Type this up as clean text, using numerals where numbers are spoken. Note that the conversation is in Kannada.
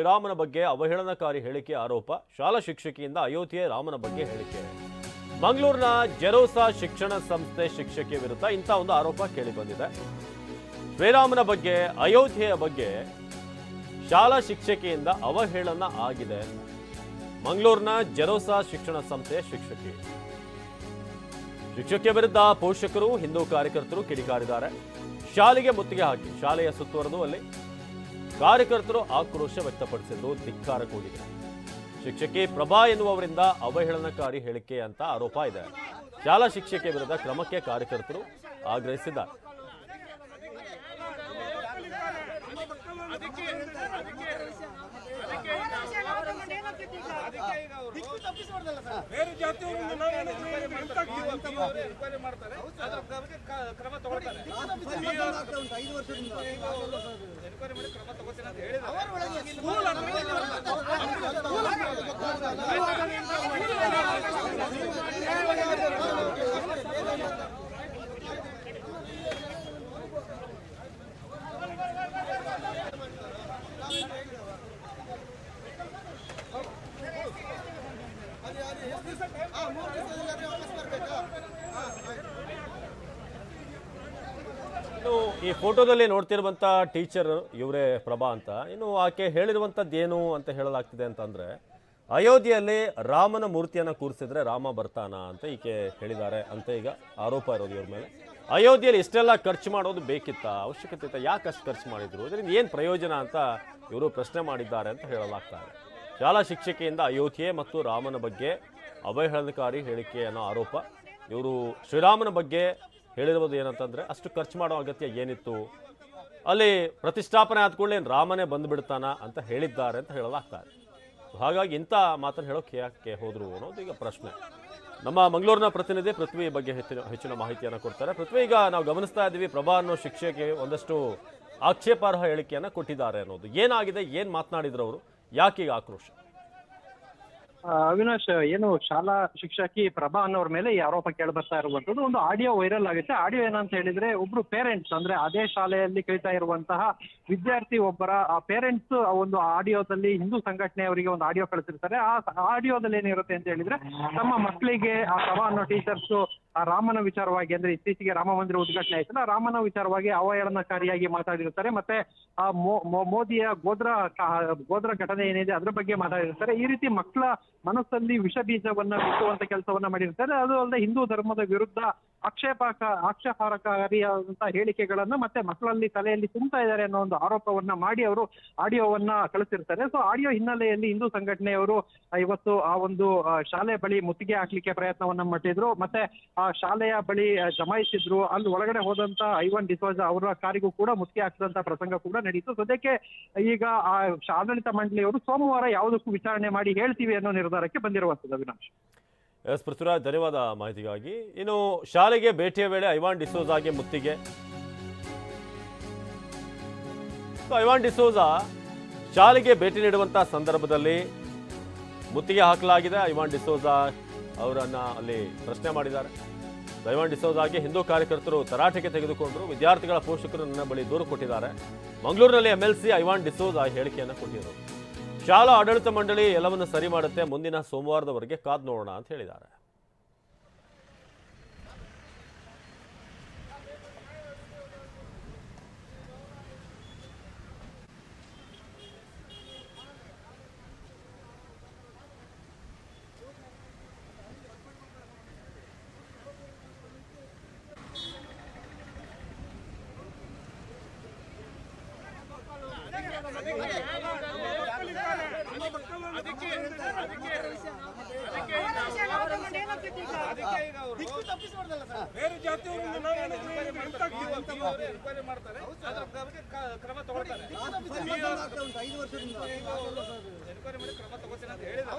ಶ್ರೀರಾಮನ ಬಗ್ಗೆ ಅವಹೇಳನಕಾರಿ ಹೇಳಿಕೆ ಆರೋಪ. ಶಾಲಾ ಶಿಕ್ಷಕಿಯಿಂದ ಅಯೋಧ್ಯೆ ರಾಮನ ಬಗ್ಗೆ ಹೇಳಿಕೆ. ಮಂಗಳೂರಿನ ಜೆರೋಸಾ ಶಿಕ್ಷಣ ಸಂಸ್ಥೆ ಶಿಕ್ಷಕಿ ವಿರುದ್ಧ ಇಂಥ ಒಂದು ಆರೋಪ ಕೇಳಿ ಬಂದಿದೆ. ಶ್ರೀರಾಮನ ಬಗ್ಗೆ, ಅಯೋಧ್ಯೆಯ ಬಗ್ಗೆ ಶಾಲಾ ಶಿಕ್ಷಕಿಯಿಂದ ಅವಹೇಳನ ಆಗಿದೆ. ಮಂಗಳೂರಿನ ಜೆರೋಸಾ ಶಿಕ್ಷಣ ಸಂಸ್ಥೆಯ ಶಿಕ್ಷಕಿಯ ವಿರುದ್ಧ ಪೋಷಕರು, ಹಿಂದೂ ಕಾರ್ಯಕರ್ತರು ಕಿಡಿಕಾರಿದ್ದಾರೆ. ಶಾಲೆಗೆ ಮುತ್ತಿಗೆ ಹಾಕಿ ಶಾಲೆಯ ಸುತ್ತುವರೆದು ಅಲ್ಲಿ ಕಾರ್ಯಕರ್ತರು ಆಕ್ರೋಶ ವ್ಯಕ್ತಪಡಿಸಿದ್ರು, ಧಿಕ್ಕಾರ ಕೂಗಿದರು. ಶಿಕ್ಷಕಿ ಪ್ರಭಾ ಎನ್ನುವವರಿಂದ ಅವಹೇಳನಕಾರಿ ಹೇಳಿಕೆ ಅಂತ ಆರೋಪ ಇದೆ. ಶಾಲಾ ಶಿಕ್ಷಕಿಯ ವಿರುದ್ಧ ಕ್ರಮಕ್ಕೆ ಕಾರ್ಯಕರ್ತರು ಆಗ್ರಹಿಸಿದ್ದಾರೆ. ಇನ್ನು ಈ ಫೋಟೋದಲ್ಲಿ ನೋಡ್ತಿರುವಂತ ಟೀಚರ್ ಇವರೇ ಪ್ರಭಾ ಅಂತ. ಇನ್ನು ಆಕೆ ಹೇಳಿರುವಂತದ್ದು ಏನು ಅಂತ ಹೇಳಲಾಗ್ತಿದೆ ಅಂತಂದ್ರೆ, ಅಯೋಧ್ಯೆಯಲ್ಲಿ ರಾಮನ ಮೂರ್ತಿಯನ್ನ ಕೂರಿಸಿದ್ರೆ ರಾಮ ಬರ್ತಾನ ಅಂತ ಈಕೆ ಹೇಳಿದ್ದಾರೆ ಅಂತ ಈಗ ಆರೋಪ ಇರೋದು ಇವ್ರ ಮೇಲೆ. ಅಯೋಧ್ಯೆಯಲ್ಲಿ ಇಷ್ಟೆಲ್ಲ ಖರ್ಚು ಮಾಡೋದು ಬೇಕಿತ್ತ, ಅವಶ್ಯಕತೆ ಇತ್ತ, ಯಾಕೆ ಅಷ್ಟು ಖರ್ಚು ಮಾಡಿದ್ರು, ಇದರಿಂದ ಏನು ಪ್ರಯೋಜನ ಅಂತ ಇವರು ಪ್ರಶ್ನೆ ಮಾಡಿದ್ದಾರೆ ಅಂತ ಹೇಳಲಾಗ್ತಾರೆ. ಶಾಲಾ ಶಿಕ್ಷಕಿಯಿಂದ ಅಯೋಧ್ಯೆ ಮತ್ತು ರಾಮನ ಬಗ್ಗೆ ಅವಹೇಳನಕಾರಿ ಹೇಳಿಕೆ ಅನ್ನೋ ಆರೋಪ. ಇವರು ಶ್ರೀರಾಮನ ಬಗ್ಗೆ ಹೇಳಿರೋದು ಏನಂತಂದ್ರೆ, ಅಷ್ಟು ಖರ್ಚು ಮಾಡೋ ಅಗತ್ಯ ಏನಿತ್ತು, ಅಲ್ಲಿ ಪ್ರತಿಷ್ಠಾಪನೆ ಆದ ಕೂಡಲೇ ರಾಮನೇ ಬಂದ್ಬಿಡ್ತಾನ ಅಂತ ಹೇಳಿದ್ದಾರೆ ಅಂತ ಹೇಳಲಾಗ್ತಾರೆ. ಹಾಗಾಗಿ ಇಂಥ ಮಾತನ್ನು ಹೇಳೋಕೆ ಯಾಕೆ ಹೋದ್ರು ಅನ್ನೋದು ಈಗ ಪ್ರಶ್ನೆ. ನಮ್ಮ ಮಂಗಳೂರಿನ ಪ್ರತಿನಿಧಿ ಪೃಥ್ವಿ ಬಗ್ಗೆ ಹೆಚ್ಚಿನ ಮಾಹಿತಿಯನ್ನು ಕೊಡ್ತಾರೆ. ಪೃಥ್ವಿ, ಈಗ ನಾವು ಗಮನಿಸ್ತಾ ಇದ್ದೀವಿ ಪ್ರಭಾ ಅನ್ನೋ ಶಿಕ್ಷೆಗೆ ಒಂದಷ್ಟು ಆಕ್ಷೇಪಾರ್ಹ ಹೇಳಿಕೆಯನ್ನು ಕೊಟ್ಟಿದ್ದಾರೆ ಅನ್ನೋದು ಏನಾಗಿದೆ, ಏನ್ ಮಾತನಾಡಿದ್ರು ಅವರು, ಯಾಕೀಗ ಆಕ್ರೋಶ? ಅವಿನಾಶ್, ಏನು ಶಾಲಾ ಶಿಕ್ಷಕಿ ಪ್ರಭಾ ಅನ್ನೋರ ಮೇಲೆ ಈ ಆರೋಪ ಕೇಳಿ ಬರ್ತಾ ಇರುವಂತದ್ದು. ಒಂದು ಆಡಿಯೋ ವೈರಲ್ ಆಗುತ್ತೆ. ಆಡಿಯೋ ಏನಂತ ಹೇಳಿದ್ರೆ, ಒಬ್ರು ಪೇರೆಂಟ್ಸ್, ಅಂದ್ರೆ ಅದೇ ಶಾಲೆಯಲ್ಲಿ ಕಲಿತಾ ಇರುವಂತಹ ವಿದ್ಯಾರ್ಥಿ ಒಬ್ಬರ ಪೇರೆಂಟ್ಸ್ ಒಂದು ಆಡಿಯೋದಲ್ಲಿ ಹಿಂದೂ ಸಂಘಟನೆಯವರಿಗೆ ಒಂದು ಆಡಿಯೋ ಕಳಿಸಿರ್ತಾರೆ. ಆ ಆಡಿಯೋದಲ್ಲಿ ಏನಿರುತ್ತೆ ಅಂತ ಹೇಳಿದ್ರೆ, ತಮ್ಮ ಮಕ್ಕಳಿಗೆ ಆ ಪ್ರಭಾ ಅನ್ನೋ ಟೀಚರ್ಸ್ ರಾಮನ ವಿಚಾರವಾಗಿ, ಅಂದ್ರೆ ಇತ್ತೀಚೆಗೆ ರಾಮ ಮಂದಿರ ಉದ್ಘಾಟನೆ ಆಯ್ತಲ್ಲ, ರಾಮನ ವಿಚಾರವಾಗಿ ಅವಹೇಳನಕಾರಿಯಾಗಿ ಮಾತಾಡಿರ್ತಾರೆ. ಮತ್ತೆ ಆ ಮೋದಿಯ ಗೋದ್ರ ಘಟನೆ ಏನಿದೆ ಅದ್ರ ಬಗ್ಗೆ ಮಾತಾಡಿರ್ತಾರೆ. ಈ ರೀತಿ ಮಕ್ಕಳ ಮನಸ್ಸಲ್ಲಿ ವಿಷ ಬೀಜವನ್ನ ಬಿತ್ತುವಂತ ಕೆಲಸವನ್ನ ಮಾಡಿರ್ತಾರೆ. ಅದು ಅಲ್ಲದೆ ಹಿಂದೂ ಧರ್ಮದ ವಿರುದ್ಧ ಆಕ್ಷೇಪಾರ್ಹಕಾರಿಯಾದಂತಹ ಹೇಳಿಕೆಗಳನ್ನ ಮತ್ತೆ ಮಕ್ಕಳಲ್ಲಿ ತಲೆಯಲ್ಲಿ ತುಂಬ್ತಾ ಇದ್ದಾರೆ ಅನ್ನೋ ಒಂದು ಆರೋಪವನ್ನ ಮಾಡಿ ಅವರು ಆಡಿಯೋವನ್ನ ಕಳಿಸಿರ್ತಾರೆ. ಸೊ ಆಡಿಯೋ ಹಿನ್ನೆಲೆಯಲ್ಲಿ ಹಿಂದೂ ಸಂಘಟನೆಯವರು ಇವತ್ತು ಆ ಒಂದು ಶಾಲೆ ಬಳಿ ಮುತ್ತಿಗೆ ಹಾಕ್ಲಿಕ್ಕೆ ಪ್ರಯತ್ನವನ್ನ ಮಾಡಿದ್ರು. ಮತ್ತೆ ಆ ಶಾಲೆಯ ಬಳಿ ಜಮಾಯಿಸಿದ್ರು. ಅಲ್ಲಿ ಒಳಗಡೆ ಹೋದಂತ ಐವಾನ್ ಡಿಸೋಜ ಅವರ ಕಾರಿಗೂ ಕೂಡ ಮುತ್ತಿಗೆ ಹಾಕಿದಂತ ಪ್ರಸಂಗ ಕೂಡ ನಡೀತು. ಸದ್ಯಕ್ಕೆ ಈಗ ಆ ಆಡಳಿತ ಮಂಡಳಿಯವರು ಸೋಮವಾರ ಯಾವುದಕ್ಕೂ ವಿಚಾರಣೆ ಮಾಡಿ ಹೇಳ್ತೀವಿ ಅನ್ನೋ ನಿರ್ಧಾರಕ್ಕೆ ಬಂದಿರುವಂತದ್ದು. ಅವಿನಾಶ್. ಎಸ್ ಪೃಥ್ವಿರಾಜ್, ಧನ್ಯವಾದ ಮಾಹಿತಿಗಾಗಿ. ಇನ್ನು ಶಾಲೆಗೆ ಭೇಟಿಯ ವೇಳೆ ಐವಾನ್ ಡಿಸೋಜಾಗೆ ಮುತ್ತಿಗೆ. ಐವಾನ್ ಡಿಸೋಜಾ ಶಾಲೆಗೆ ಭೇಟಿ ನೀಡುವಂತಹ ಸಂದರ್ಭದಲ್ಲಿ ಮುತ್ತಿಗೆ ಹಾಕಲಾಗಿದೆ. ಐವಾನ್ ಡಿಸೋಜಾ ಅವರನ್ನ ಅಲ್ಲಿ ಪ್ರಶ್ನೆ ಮಾಡಿದ್ದಾರೆ. ಐವಾನ್ ಡಿಸೋಜಾಗೆ ಹಿಂದೂ ಕಾರ್ಯಕರ್ತರು ತರಾಟೆಗೆ ತೆಗೆದುಕೊಂಡರು. ವಿದ್ಯಾರ್ಥಿಗಳ ಪೋಷಕರು ನನ್ನ ಬಳಿ ದೂರು ಕೊಟ್ಟಿದ್ದಾರೆ. ಮಂಗಳೂರಿನಲ್ಲಿ MLC ಐವಾನ್ ಡಿಸೋಜಾ ಹೇಳಿಕೆಯನ್ನು ಕೊಟ್ಟಿದ್ದರು. ಶಾಲಾ ಆಡಳಿತ ಮಂಡಳಿ ಎಲ್ಲವನ್ನು ಸರಿ ಮಾಡುತ್ತೆ, ಮುಂದಿನ ಸೋಮವಾರದವರೆಗೆ ಕಾದು ನೋಡೋಣ ಅಂತ ಹೇಳಿದ್ದಾರೆ. ಬೇರೆ ಜಾತಿಯವರನ್ನು ಮಾಡ್ತಾರೆ, ಅದ್ರ ಬಗ್ಗೆ ಕ್ರಮ ತಗೊಳ್ತಾರೆ. 5 ವರ್ಷದಿಂದ ಎನ್ಕ್ವೈರಿ ಮಾಡಿ ಕ್ರಮ ತಗೋತೀನಿ ಅಂತ ಹೇಳಿದ್ದಾರೆ.